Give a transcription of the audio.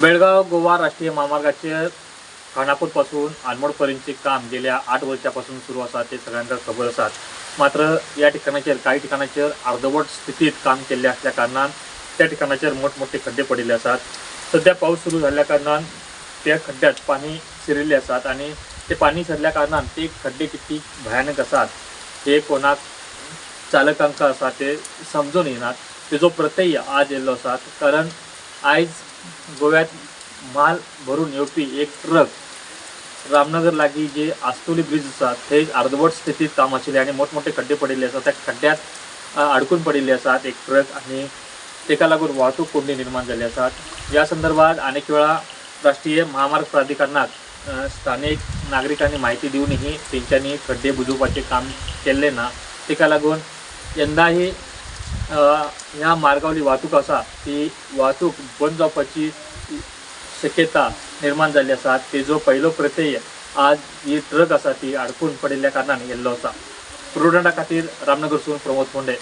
बेळगाव गोवा राष्ट्रीय महामार्गाचे खानापूरपासून आलमोडपर्यंतचे काम गेल्या 8 वर्षापासून सुरू असा ते सगळ्यांना खबर असतात. मात्र या ठिकाणाचेर काही ठिकाणाचेर अर्धवट स्थितीत काम केले असल्या कारणान त्या ठिकाणाचेर मोठमोठे खड्डे पडिल्ले असतात. सध्या पाऊस सुरू झाल्या कारणान त्या खड्ड्यात पाणी शिरिल्ले असतात आणि ते पाणी शिरल्या कारणान ते खड्डे किती भयानक असतात हे कोणाक चालकांका असा ते समजून येणार. तेजो प्रत्यय आज येयल्लो आसात. कारण आयज गोव्यात माल भरून येवपी एक ट्रक रामनगर लागीं जे आस्तोली ब्रिज आसा थंय अर्धवट स्थितीत काम आशिल्लें आनी मोठमोठे खड्डे पडिल्ले आसात. त्या खड्ड्यात अडकून पडिल्ले आसात एक ट्रक आनी तेका लागून वाहतूक कोंडी निर्माण जाल्ली आसात. या संदर्भात अनेक वेळा राष्ट्रीय महामार्ग प्राधिकरणाक स्थानिक नागरिकांनी माहिती दिवनही तेंच्यांनी खड्डे बुजोवपाचें काम केल्लें ना. तेका लागून यंदाही ह्या मार्गावली वाहतूक आसा ती वाहतूक बंद जावपाची शक्यता निर्माण जाल्ली आसा. तेजो पयलो प्रत्यय आज ही ट्रक आसा ती अडकून पडिल्ल्या कारणान येल्लो आसा. प्रुडंटा खातीर रामनगरसून प्रमोद फोंडे.